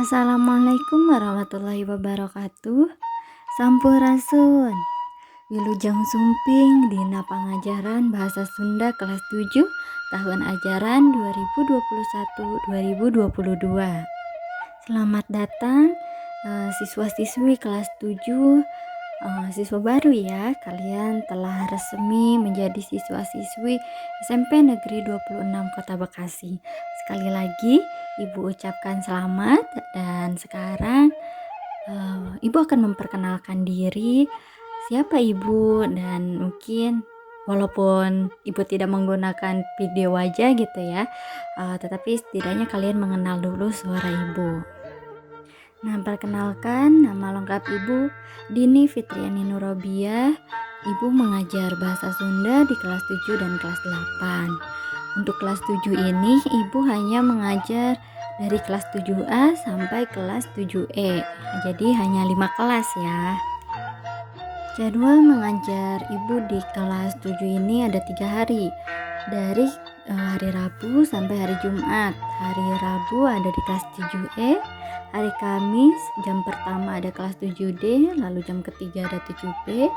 Assalamualaikum warahmatullahi wabarakatuh. Sampurasun. Wilujeng Sumping Dina Pangajaran Bahasa Sunda kelas 7 tahun ajaran 2021-2022. Selamat datang siswa-siswi kelas 7, siswa baru ya. Kalian telah resmi menjadi siswa-siswi SMP Negeri 26 Kota Bekasi. Sekali lagi Ibu ucapkan selamat, dan sekarang Ibu akan memperkenalkan diri, siapa Ibu, dan mungkin walaupun Ibu tidak menggunakan video wajah gitu ya, tetapi setidaknya kalian mengenal dulu suara Ibu. Nah, perkenalkan, nama lengkap Ibu Dini Fitriani Nurobiah. Ibu mengajar bahasa Sunda di kelas 7 dan kelas 8. Untuk kelas 7 ini Ibu hanya mengajar dari kelas 7A sampai kelas 7E. Jadi hanya 5 kelas ya. Jadwal mengajar Ibu di kelas 7 ini ada 3 hari. Dari hari Rabu sampai hari Jumat. Hari Rabu ada di kelas 7E. Hari Kamis jam pertama ada kelas 7D, lalu jam ketiga ada 7B.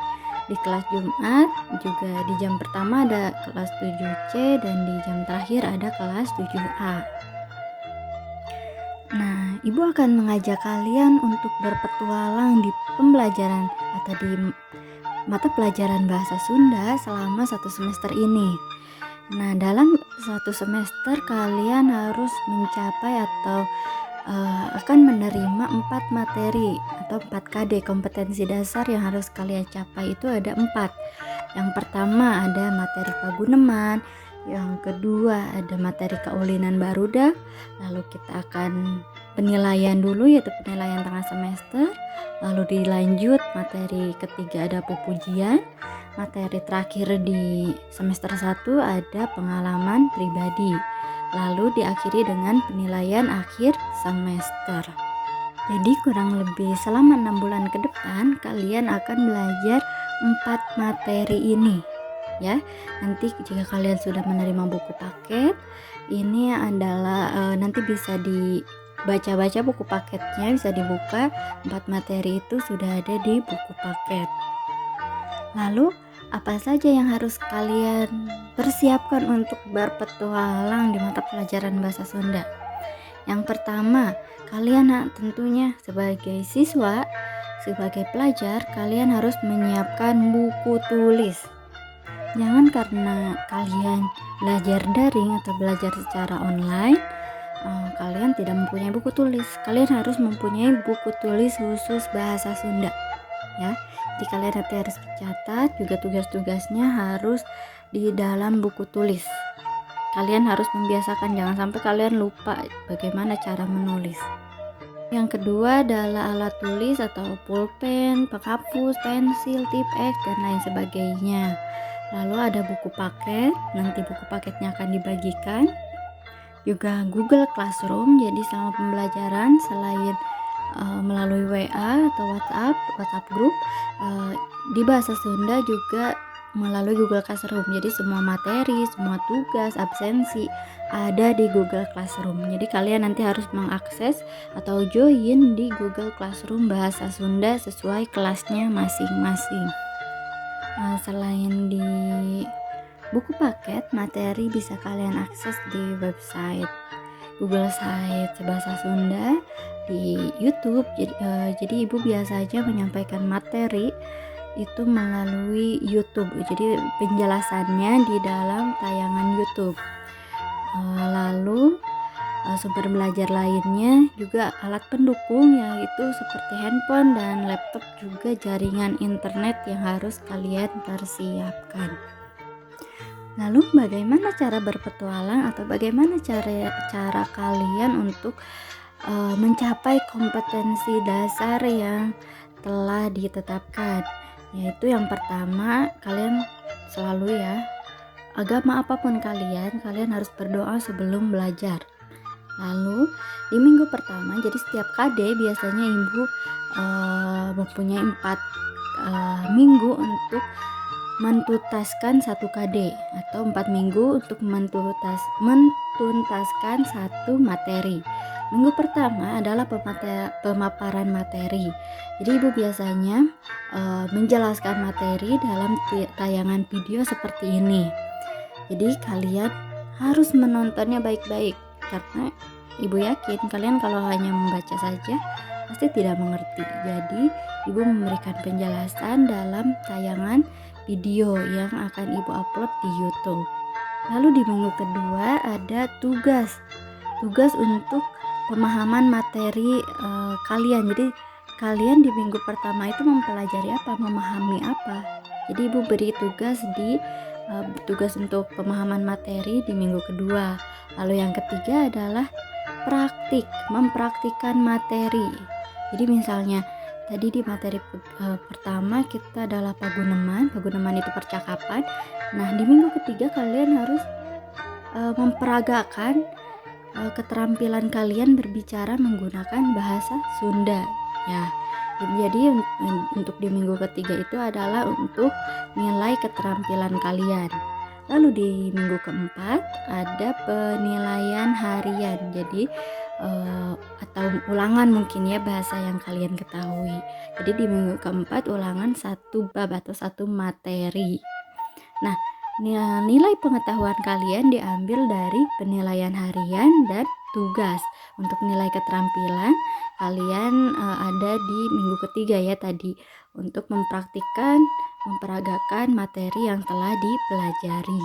Di kelas Jumat juga di jam pertama ada kelas 7C, dan di jam terakhir ada kelas 7A. Nah, Ibu akan mengajak kalian untuk berpetualang di pembelajaran atau di mata pelajaran bahasa Sunda selama 1 semester ini. Nah, dalam 1 semester kalian harus mencapai atau akan menerima 4 materi atau 4 KD, kompetensi dasar yang harus kalian capai itu ada 4. Yang pertama ada materi paguneman, yang kedua ada materi kaulinan barudak, lalu kita akan penilaian dulu yaitu penilaian tengah semester, lalu dilanjut materi ketiga ada pupujian, materi terakhir di semester 1 ada pengalaman pribadi, lalu diakhiri dengan penilaian akhir semester. Jadi kurang lebih selama 6 bulan ke depan kalian akan belajar 4 materi ini ya. Nanti jika kalian sudah menerima buku paket, ini adalah nanti bisa dibaca-baca buku paketnya, bisa dibuka. 4 materi itu sudah ada di buku paket. Lalu apa saja yang harus kalian persiapkan untuk berpetualang di mata pelajaran bahasa Sunda? Yang pertama, kalian tentunya sebagai siswa, sebagai pelajar, kalian harus menyiapkan buku tulis. Jangan karena kalian belajar daring atau belajar secara online, kalian tidak mempunyai buku tulis. Kalian harus mempunyai buku tulis khusus bahasa Sunda ya. Jadi kalian nanti harus mencatat juga tugas-tugasnya harus di dalam buku tulis. Kalian harus membiasakan, jangan sampai kalian lupa bagaimana cara menulis. Yang kedua adalah alat tulis atau pulpen, penghapus, pensil, tip X, dan lain sebagainya. Lalu ada buku paket, nanti buku paketnya akan dibagikan. Juga Google Classroom, jadi selama pembelajaran selain melalui WA atau WhatsApp group, di bahasa Sunda juga melalui Google Classroom. Jadi semua materi, semua tugas, absensi ada di Google Classroom. Jadi kalian nanti harus mengakses atau join di Google Classroom bahasa Sunda sesuai kelasnya masing-masing. Selain di buku paket, materi bisa kalian akses di website Google Site Bahasa Sunda, di YouTube. Jadi Ibu biasanya menyampaikan materi itu melalui YouTube. Jadi penjelasannya di dalam tayangan YouTube. Lalu sumber belajar lainnya juga alat pendukung, yaitu seperti handphone dan laptop, juga jaringan internet yang harus kalian persiapkan. Lalu bagaimana cara berpetualang atau bagaimana cara kalian untuk mencapai kompetensi dasar yang telah ditetapkan? Yaitu yang pertama, kalian selalu ya, agama apapun kalian harus berdoa sebelum belajar. Lalu di minggu pertama, jadi setiap KD biasanya Ibu mempunyai 4 minggu untuk mentuntaskan 1 KD atau 4 minggu untuk mentuntaskan satu materi. Minggu pertama adalah pemaparan materi. Jadi ibu biasanya menjelaskan materi dalam tayangan video seperti ini. Jadi kalian harus menontonnya baik-baik, karena ibu yakin kalian kalau hanya membaca saja pasti tidak mengerti. Jadi ibu memberikan penjelasan dalam tayangan video yang akan ibu upload di YouTube. Lalu di minggu kedua ada tugas untuk pemahaman materi kalian. Jadi kalian di minggu pertama itu mempelajari apa, memahami apa. Jadi ibu beri tugas tugas untuk pemahaman materi di minggu kedua. Lalu yang ketiga adalah mempraktikkan materi. Jadi misalnya tadi di materi pertama kita adalah paguneman itu percakapan. Nah di minggu ketiga kalian harus memperagakan keterampilan kalian berbicara menggunakan bahasa Sunda ya. Jadi untuk di minggu ketiga itu adalah untuk nilai keterampilan kalian. Lalu di minggu keempat ada penilaian harian. Jadi atau ulangan mungkin ya bahasa yang kalian ketahui. Jadi di minggu keempat ulangan 1 bab atau 1 materi. Nah, nilai pengetahuan kalian diambil dari penilaian harian dan tugas. Untuk nilai keterampilan kalian ada di minggu ketiga ya tadi, untuk memperagakan materi yang telah dipelajari.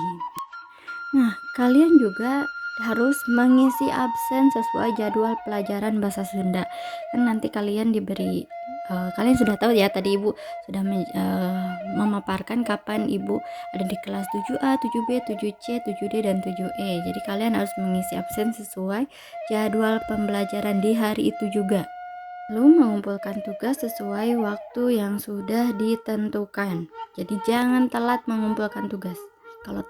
Nah, kalian juga harus mengisi absen sesuai jadwal pelajaran bahasa Sunda. Kan nanti kalian diberi kalian sudah tahu ya, tadi ibu sudah memaparkan kapan ibu ada di kelas 7A, 7B, 7C, 7D dan 7E. Jadi kalian harus mengisi absen sesuai jadwal pembelajaran di hari itu juga. Lalu mengumpulkan tugas sesuai waktu yang sudah ditentukan. Jadi jangan telat mengumpulkan tugas. Kalau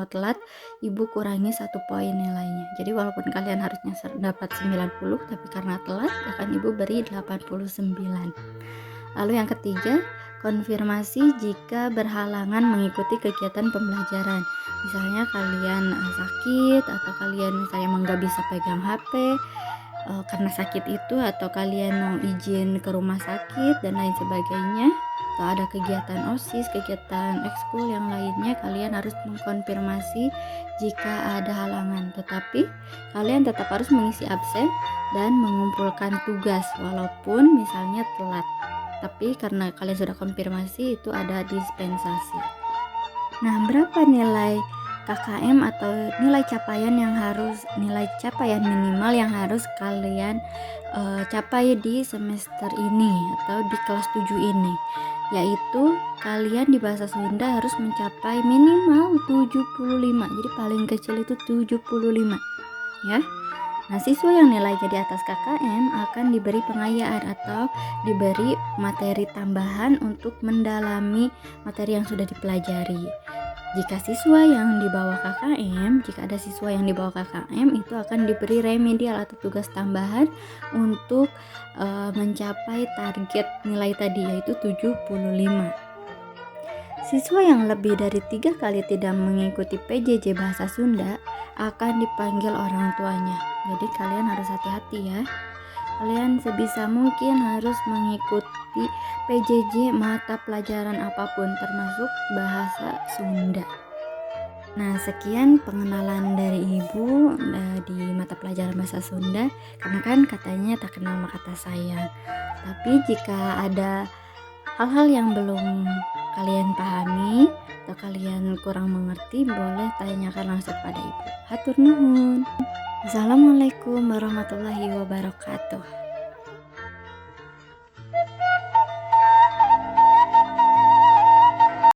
telat, ibu kurangi 1 poin nilainya. Jadi walaupun kalian harusnya dapat 90, tapi karena telat akan ibu beri 89. Lalu yang ketiga, konfirmasi jika berhalangan mengikuti kegiatan pembelajaran. Misalnya kalian sakit, atau kalian misalnya nggak bisa pegang HP karena sakit itu, atau kalian mau izin ke rumah sakit dan lain sebagainya, atau ada kegiatan OSIS, kegiatan ekskul yang lainnya, kalian harus mengkonfirmasi jika ada halangan. Tetapi kalian tetap harus mengisi absen dan mengumpulkan tugas walaupun misalnya telat. Tapi karena kalian sudah konfirmasi, itu ada dispensasi. Nah, berapa nilai KKM atau nilai capaian minimal yang harus kalian capai di semester ini atau di kelas 7 ini? Yaitu kalian di bahasa Sunda harus mencapai minimal 75. Jadi paling kecil itu 75 ya. Nah, siswa yang nilainya di atas KKM akan diberi pengayaan atau diberi materi tambahan untuk mendalami materi yang sudah dipelajari. Jika ada siswa yang di bawah KKM itu akan diberi remedial atau tugas tambahan untuk mencapai target nilai tadi, yaitu 75. Siswa yang lebih dari 3 kali tidak mengikuti PJJ Bahasa Sunda akan dipanggil orang tuanya. Jadi kalian harus hati-hati ya. Kalian sebisa mungkin harus mengikuti PJJ mata pelajaran apapun, termasuk bahasa Sunda. Nah, sekian pengenalan dari ibu di mata pelajaran bahasa Sunda, karena kan katanya tak kenal maka kata sayang. Tapi jika ada hal-hal yang belum kalian pahami atau kalian kurang mengerti, boleh tanyakan langsung pada ibu. Hatur nuhun. Assalamualaikum warahmatullahi wabarakatuh.